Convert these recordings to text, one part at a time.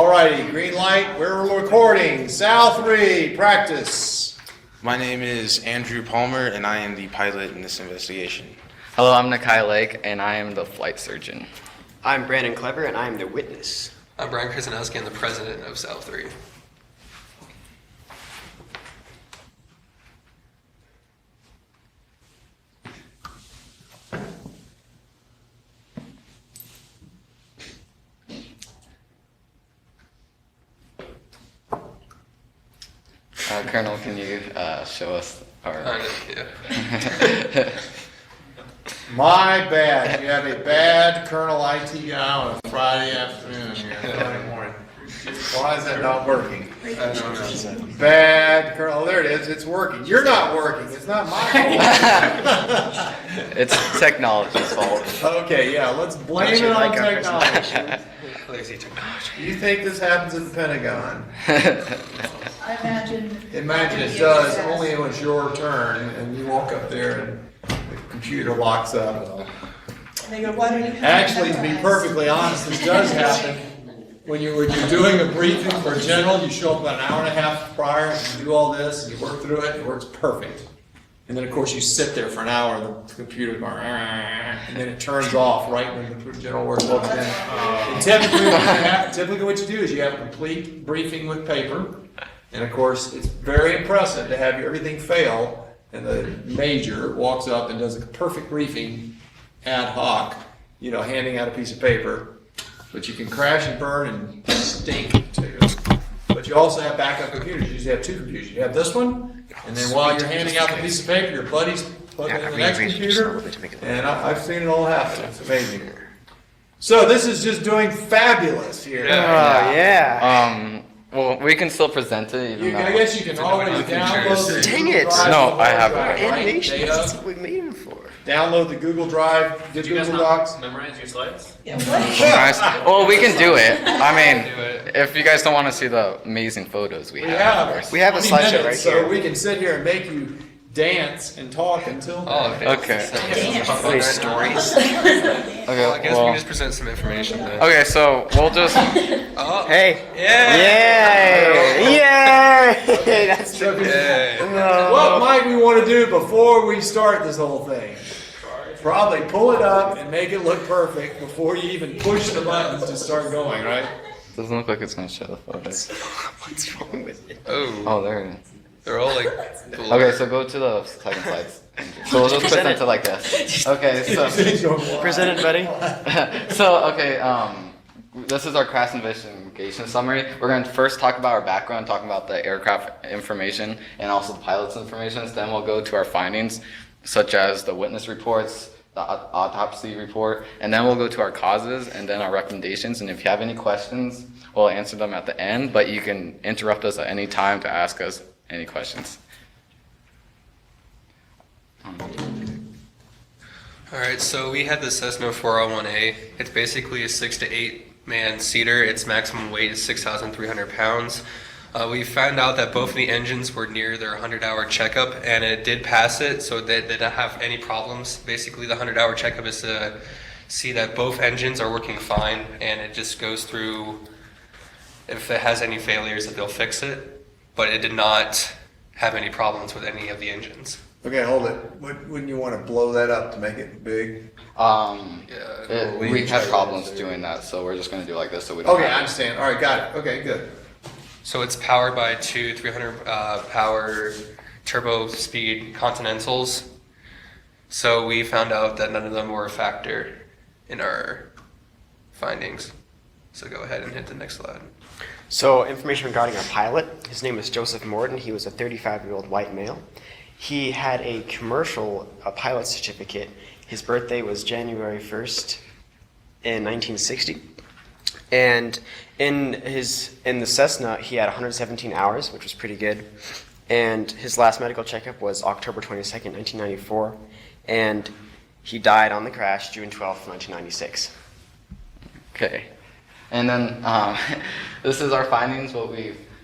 Alrighty, green light, we're recording. SAL 3, practice. My name is Andrew Palmer, and I am the pilot in this investigation. Hello, I'm Nakai Lake, and I am the flight surgeon. I'm Brandon Clever, and I am the witness. I'm Brian Krasinowski, I'm the president of SAL 3. Colonel, can you show us our... Yeah. My bad. You have a bad Colonel IT guy on a Friday afternoon here, Friday morning. Why is that not working? Bad Colonel. Oh, there it is. It's working. You're not working. It's not my fault. It's technology's fault. Okay, yeah. Let's blame it on technology. Lazy technology. You think this happens at the Pentagon? I imagine. Imagine it does, only when it's your turn, and you walk up there and the computer locks up. And they go, why don't you have Actually, to be that?" perfectly honest, this does happen. When you're doing a briefing for a general, you show up about an hour and a half prior, and you do all this, and you work through it, and it works perfect. And then, of course, you sit there for an hour, and the computer's going, and then it turns off right when the general works walks in. And typically what you do is you have a complete briefing with paper, and of course, it's very impressive to have everything fail, and the major walks up and does a perfect briefing ad hoc, handing out a piece of paper. But you can crash and burn and stink too. But you also have backup computers. You usually have two computers. You have this one, and then while you're handing out the piece of paper, your buddies plug in the next computer. And I've seen it all happen. It's amazing. So this is just doing fabulous here. Well, we can still present it. Even I guess you can always download the Dang Google it. Drive. No, I haven't. Animation, that's what we made him for. Download the Google Drive, get Google Docs. Memorize your slides? Yeah, what? Nice. Well, we can do it. I mean, if you guys don't want to see the amazing photos we have. We have a 20 slideshow minutes, right so here. we can sit here and make you dance and talk until then. Okay. Stories. Okay. Well, I guess we Well, can just present some information then. okay. So we'll just. Oh, Hey. yeah! Yay! Yay! That's So if you- Yay. What might we want to do before we start this whole thing? Probably pull it up and make it look perfect before you even push the buttons to start going, right? Doesn't look like it's gonna show the photos. What's wrong with it? Oh, Oh, there it is. they're all like. Okay, so go to the second slides. So we'll just present it like this. Okay, so. Presented, buddy. This is our crash investigation summary. We're going to first talk about our background, talking about the aircraft information and also the pilot's information. Then we'll go to our findings, such as the witness reports, the autopsy report, and then we'll go to our causes and then our recommendations. And if you have any questions, we'll answer them at the end, but you can interrupt us at any time to ask us any questions. Alright, so we had the Cessna 401A. It's basically a 6 to 8 man seater. Its maximum weight is 6,300 pounds. We found out that both of the engines were near their 100-hour checkup, and it did pass it, so they didn't have any problems. Basically, the 100-hour checkup is to see that both engines are working fine, and it just goes through, if it has any failures, that they'll fix it. But it did not have any problems with any of the engines. Okay, hold it. Wouldn't you want to blow that up to make it big? We had problems doing that, so we're just going to do it like this so we don't Okay, I have understand. All right, got it. Okay, good. So it's powered by two 300 power turbo speed Continentals. So we found out that none of them were a factor in our findings. So go ahead and hit the next slide. So, information regarding our pilot. His name was Joseph Morton. He was a 35-year-old white male. He had a commercial pilot certificate. His birthday was January 1st in 1960. And in the Cessna, he had 117 hours, which was pretty good. And his last medical checkup was October 22nd, 1994. And he died on the crash June 12th, 1996. Okay. And then this is our findings, what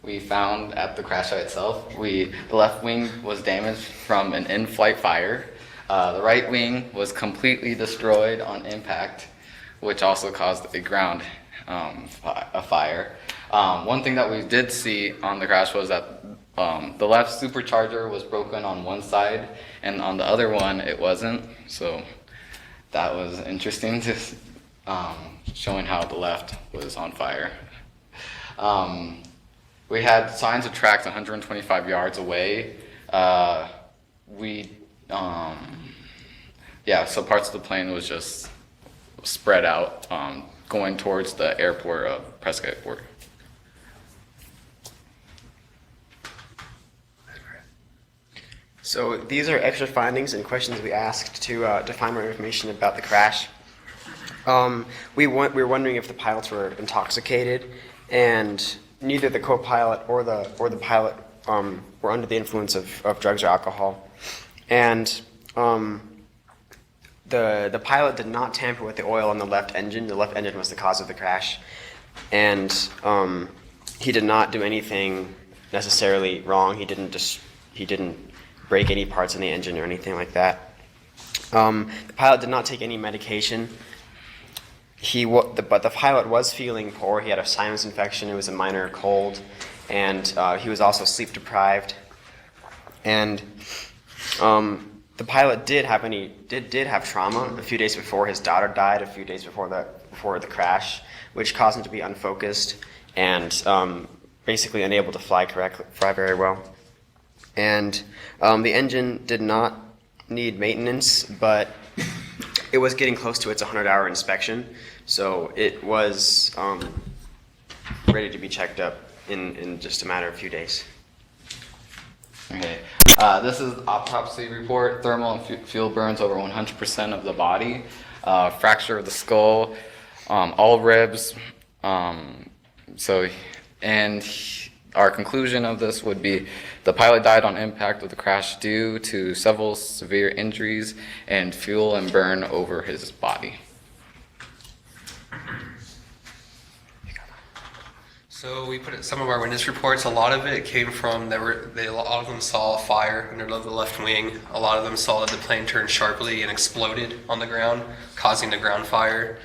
we found at the crash site itself. The left wing was damaged from an in-flight fire. The right wing was completely destroyed on impact. which also caused a ground a fire. One thing that we did see on the crash was that the left supercharger was broken on one side, and on the other one it wasn't. So that was interesting, to showing how the left was on fire. We had signs of tracks 125 yards away. So parts of the plane was just spread out, going towards the airport of Prescott Airport. So these are extra findings and questions we asked to find more information about the crash. We were wondering if the pilots were intoxicated, and neither the co-pilot or the pilot were under the influence of drugs or alcohol. And the pilot did not tamper with the oil on the left engine. The left engine was the cause of the crash, and he did not do anything necessarily wrong. He didn't break any parts in the engine or anything like that. The pilot did not take any medication. But the pilot was feeling poor. He had a sinus infection. It was a minor cold, and he was also sleep deprived. And the pilot did have trauma a few days before. His daughter died a few days before the crash, which caused him to be unfocused and basically unable to fly very well. And the engine did not need maintenance, but it was getting close to its 100-hour inspection, so it was ready to be checked up in just a matter of a few days. Okay. This is the autopsy report. Thermal and fuel burns over 100% of the body. Fracture of the skull, all ribs. Our conclusion of this would be the pilot died on impact of the crash due to several severe injuries and fuel and burn over his body. So we put some of our witness reports. A lot of it came from a lot of them saw a fire under the left wing. A lot of them saw that the plane turned sharply and exploded on the ground, causing the ground fire.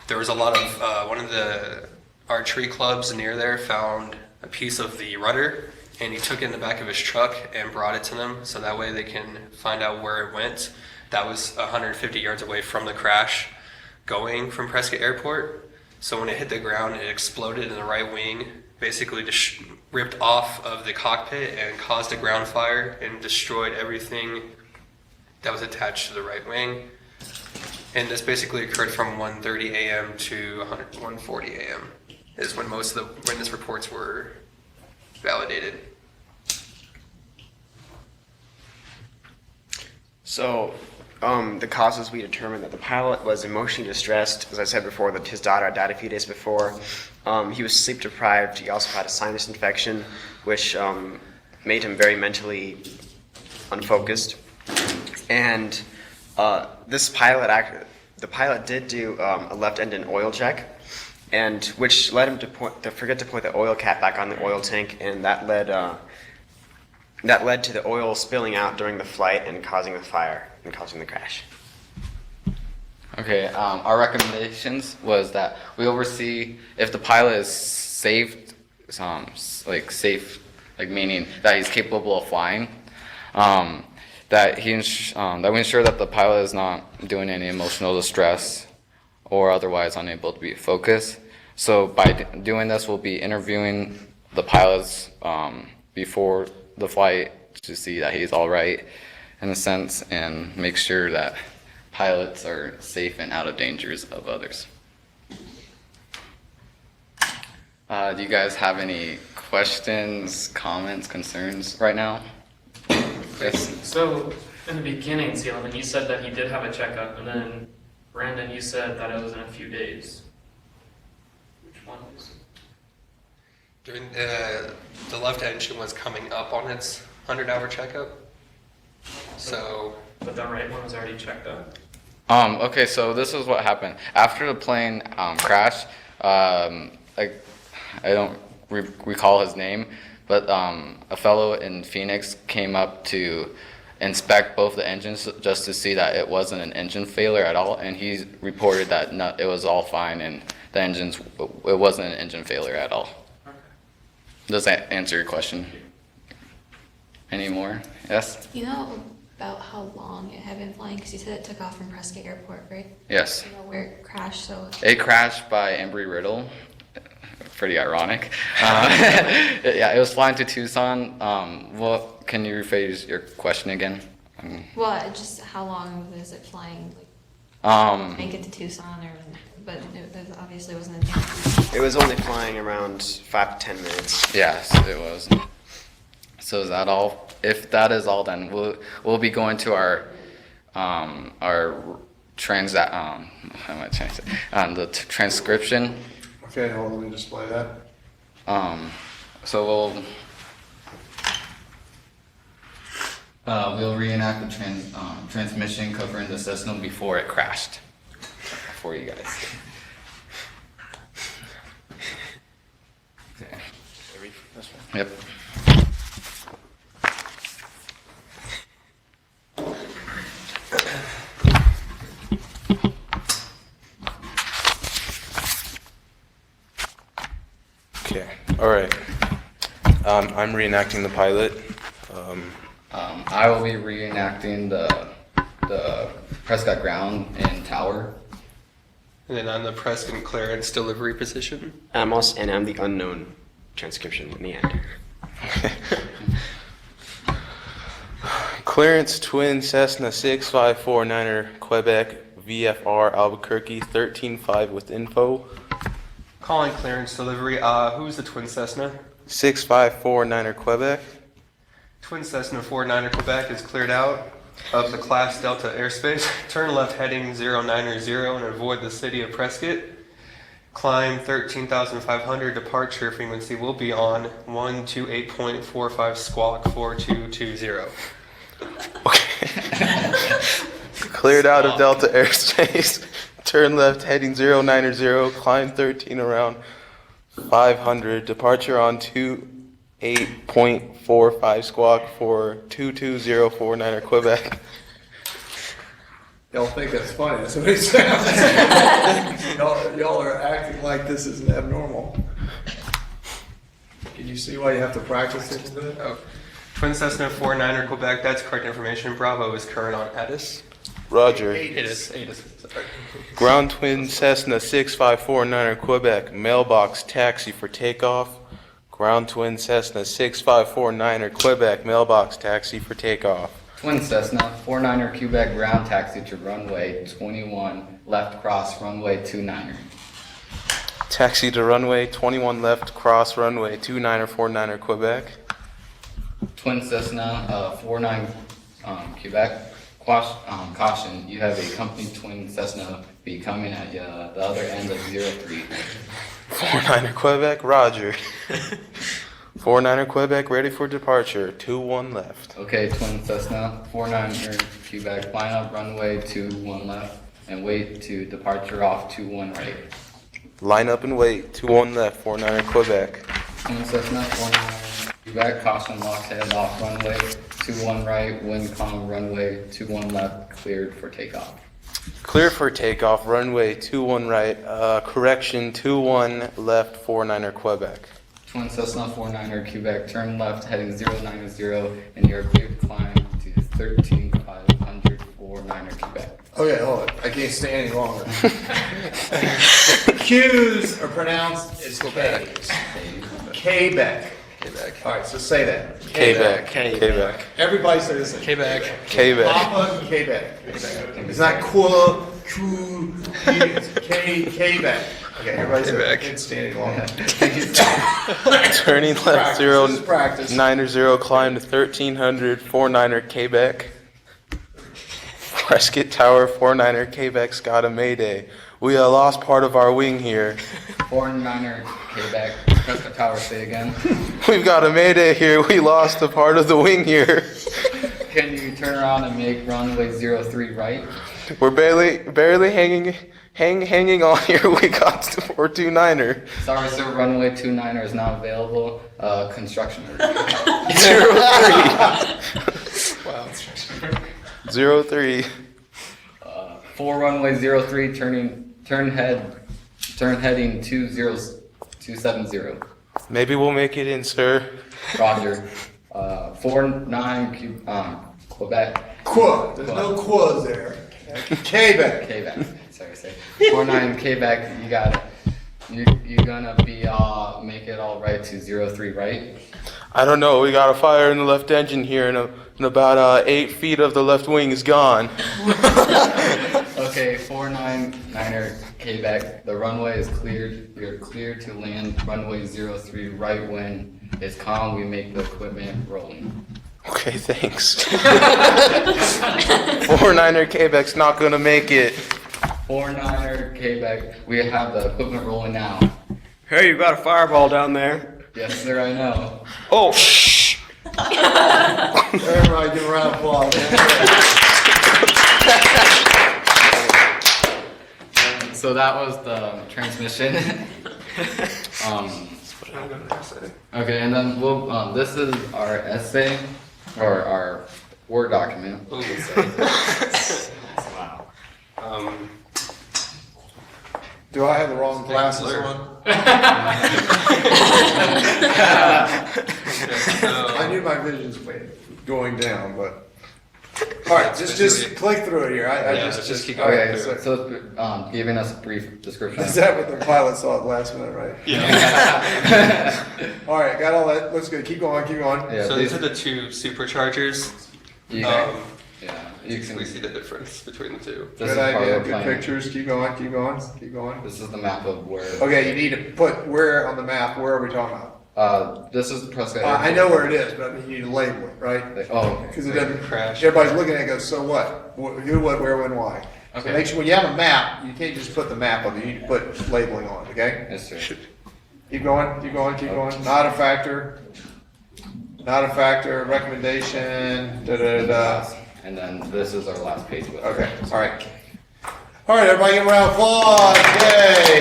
There was a lot of one of the archery clubs near there found a piece of the rudder, and he took it in the back of his truck and brought it to them so that way they can find out where it went. That was 150 yards away from the crash going from Prescott Airport. So when it hit the ground, it exploded in the right wing, basically just ripped off of the cockpit and caused a ground fire and destroyed everything that was attached to the right wing. And this basically occurred from 1:30 a.m. to 1:40 a.m. is when most of the witness reports were validated. So the causes, we determined that the pilot was emotionally distressed. As I said before, that his daughter died a few days before. He was sleep deprived. He also had a sinus infection, which made him very mentally unfocused. And the pilot did do a left engine oil check, and which led him to forget to put the oil cap back on the oil tank, and that led to the oil spilling out during the flight and causing the fire and causing the crash. Okay, our recommendations was that we oversee if the pilot is safe, meaning that he's capable of flying, that we ensure that the pilot is not doing any emotional distress or otherwise unable to be focused. So by doing this, we'll be interviewing the pilots before the flight to see that he's all right in a sense and make sure that pilots are safe and out of dangers of others. Do you guys have any questions, comments, concerns right now? Yes. So in the beginning, Seaman, you said that he did have a checkup, and then Brandon, you said that it was in a few days. Which one was it? During the left engine was coming up on its 100-hour checkup. So, But the right one was already checked out? Okay, so this is what happened. After the plane crashed, I don't recall his name, but a fellow in Phoenix came up to inspect both the engines just to see that it wasn't an engine failure at all, and he reported that it was all fine and it wasn't an engine failure at all. Does that answer your question? Any more? Yes? You know about how long it had been flying? Because you said it took off from Prescott Airport, right? Yes. You know where it crashed, so... It crashed by Embry-Riddle. Pretty ironic. Yeah, it was flying to Tucson. Can you rephrase your question again? Well, just how long was it flying? Like, make it to Tucson, but it obviously wasn't anything. It was only flying around 5 to 10 minutes. Yes, it was. So is that all? If that is all, then we'll be going to our the transcription. Okay, hold on, let me display that. So we'll reenact the transmission covering the Cessna before it crashed for you guys. Okay. Yep. Okay, all right. I'm reenacting the pilot. I will be reenacting the Prescott ground and tower. And then I'm the Prescott clearance delivery position. I'm the unknown transcription in the end. Clearance Twin Cessna 6549er Quebec VFR Albuquerque 13.5 with info. Calling clearance delivery. Who's the Twin Cessna? 6549er Quebec. Twin Cessna 49er Quebec is cleared out of the Class Delta airspace. Turn left heading 090 and avoid the city of Prescott. Climb 13,500. Departure frequency will be on 128.45 squawk 4220. Okay. Cleared out of Delta airspace. Turn left heading 090. Climb 13 around 500. Departure on 28.45 squawk for 22049er Quebec. Y'all think that's funny, that's what it sounds. Y'all are acting like this isn't abnormal. Can you see why you have to practice it a bit? Oh. Twin Cessna 49er Quebec, that's correct information. Bravo is current on ATIS. Roger. ATIS. Sorry. Ground Twin Cessna 6549er Quebec. Mailbox taxi for takeoff. Ground Twin Cessna 6549er Quebec. Mailbox taxi for takeoff. Twin Cessna 49er Quebec ground taxi to runway 21 left cross runway 29er. Taxi to runway 21 left cross runway 29er Quebec. Twin Cessna 49 Quebec. Caution, you have a company Twin Cessna be coming at you the other end of 03. 49er Quebec, Roger. 49er Quebec, ready for departure. 21 left. Okay, Twin Cessna 49er Quebec, line up runway 21 left and wait to departure off 21 right. Line up and wait. 21 left. 49er Quebec. Twin Cessna 49er Quebec, caution lock head off runway 21 right, wind calm runway 21 left, cleared for takeoff. Clear for takeoff. Runway 21 right. Correction 21 left. 49er Quebec. Twin Cessna 49er Quebec, turn left heading 090 and you're cleared to climb to 13,500 49er Quebec. Okay, hold on. I can't stay any longer. Q's are pronounced as K's. Quebec. All right, so say that. Quebec. Quebec. Everybody say this. Quebec. Quebec. Papa Quebec. It's not Q, it's Quebec. Okay, everybody say that. I Quebec. can't stay any longer. Turning left This is practice. 090, climb to 1300, 49er Quebec. Prescott Tower, 49er Quebec's got a mayday. We lost part of our wing here. 49er Quebec, Prescott Tower, say again. We've got a mayday here. We lost a part of the wing here. Can you turn around and make runway 03 right? We're barely hanging on here. We got to 429er. Sorry, sir, runway 29er is not available. Construction. 03. Wow. 03. 4 runway 03, turn heading 270. Maybe we'll make it in, sir. Roger. 49 Quebec. Quad. There's no quads there. Quebec. Quebec. Sorry. 49 Quebec. You got it. You gonna be make it all right to 03, right? I don't know. We got a fire in the left engine here, and about 8 feet of the left wing is gone. Okay, 499er Quebec. The runway is cleared. You're cleared to land runway 03 right when it's calm. We make the equipment rolling. Okay, thanks. 49er Quebec's not gonna make it. 49er Quebec. We have the equipment rolling now. Hey, you got a fireball down there. Yes, sir. I know. Oh, shh. Everybody give a round of applause. So that was the transmission. Okay, and then this is our essay or our Word document. Wow. Do I have the wrong glasses on? I knew my vision's going down, but. All right, just click through it here. Just keep Okay, going. so it's giving us a brief description. Is that what the pilot saw at the last minute, right? Yeah. All right, got all that. Looks good. Keep going. Yeah, So these are the two superchargers. you Um, you can we see the difference between the two. This Good is part idea. of the Good plan. pictures. Keep going. Keep going. Keep going. This is the map of where. Okay, you need to put where on the map. Where are we talking about? This is the Prescott. I know where it is, but I mean, you need to label it, right? Oh, Because it doesn't Crash. Everybody's looking at it and goes, so what? Who, what, where, when, why? So Okay. make sure when you have a map, you can't just put the map on it. You need to put labeling on it, okay? yes, sir. Keep going, keep going, keep going. Not a factor. Not a factor. Recommendation. Da da da da. And then this is our last page. With Okay, all right. All right, everybody give a round of applause. Yay.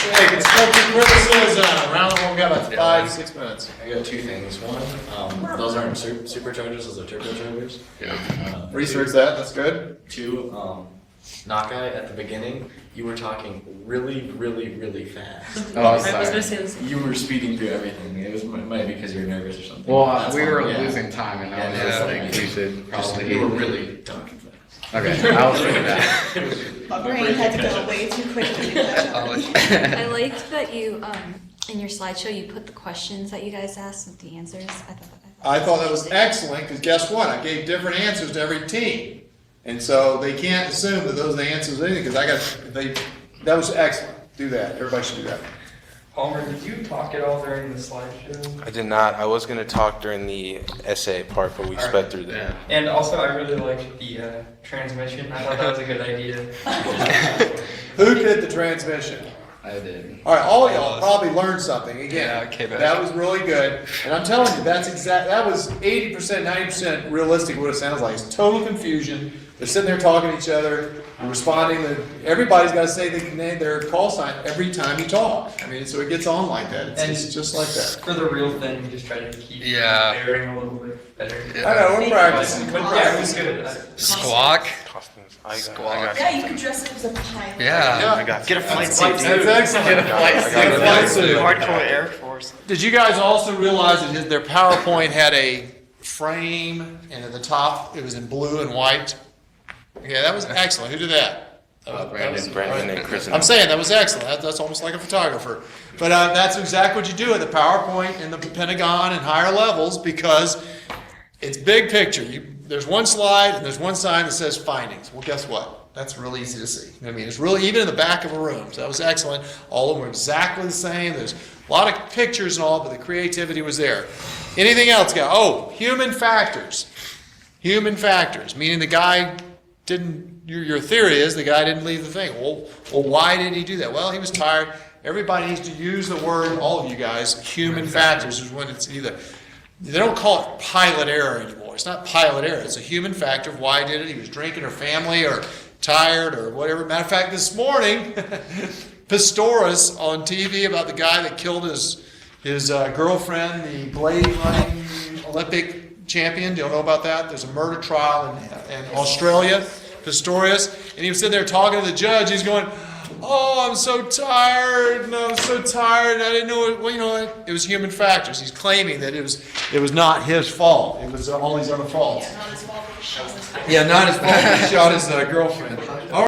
Yay, constructive criticism. Round of, we got about 5 to 6 minutes. I got two things. One, those aren't superchargers, those are turbochargers. Research that, that's good. Two, Nakai, at the beginning, you were talking really, really, really fast. Oh, I was sorry. gonna say this. You were speeding through everything. It might be because you were nervous or something. Well, That's we fine, were yeah. losing time, and I was just like, we should Just, probably. you were really talking fast. Okay, I was thinking that. My brain had to go way too quickly. I liked that you, in your slideshow, you put the questions that you guys asked and the answers. I thought that was excellent, because guess what? I gave different answers to every team. And so they can't assume that those are the answers to anything, because that was excellent. Do that, everybody should do that. Palmer, did you talk at all during the slideshow? I did not. I was gonna talk during the essay part, but we sped through that. And also, I really liked the transmission. I thought that was a good idea. Who did the transmission? I did. All right, all of y'all probably learned something. Again, Yeah, Quebec. that was really good. And I'm telling you, that was 80%, 90% realistic what it sounds like. It's total confusion. They're sitting there talking to each other, responding. Everybody's got to say their call sign every time you talk. I mean, so it gets on like that. It's just like that. For the real thing, we just try to keep Yeah. bearing a little bit better. I know, we're practicing. But yeah, it was good. Squawk. Costumes. I got Yeah, you could dress up as a pilot. Yeah. I got Get a flight suit. That's excellent. Get a flight suit. Hardcore Air Force. Did you guys also realize that their PowerPoint had a frame, and at the top it was in blue and white? Yeah, that was excellent. Who did that? Brandon and Chris. I'm saying that was excellent. That's almost like a photographer. But that's exactly what you do at the PowerPoint in the Pentagon and higher levels, because it's big picture. There's one slide and there's one sign that says findings. Well, guess what? That's real easy to see. I mean, it's really even in the back of a room. So that was excellent. All of them were exactly the same. There's a lot of pictures and all, but the creativity was there. Anything else, guys? Oh, human factors. Human factors, meaning the guy didn't. Your theory is the guy didn't leave the thing. Well, why did he do that? Well, he was tired. Everybody needs to use the word, all of you guys, human factors is when it's either, they don't call it pilot error anymore. It's not pilot error. It's a human factor of why did it. He was drinking or family or tired or whatever. Matter of fact, this morning, Pistorius on TV about the guy that killed his girlfriend, the blade running Olympic champion. Do you know about that? There's a murder trial in Australia, Pistorius, and he was sitting there talking to the judge. He's going, "Oh, I'm so tired, and I'm so tired. I didn't know it." Well, you know, it was human factors. He's claiming that it was not his fault. It was all these other faults. Yeah, not his fault, but he shot his Yeah, not his fault. He shot his girlfriend.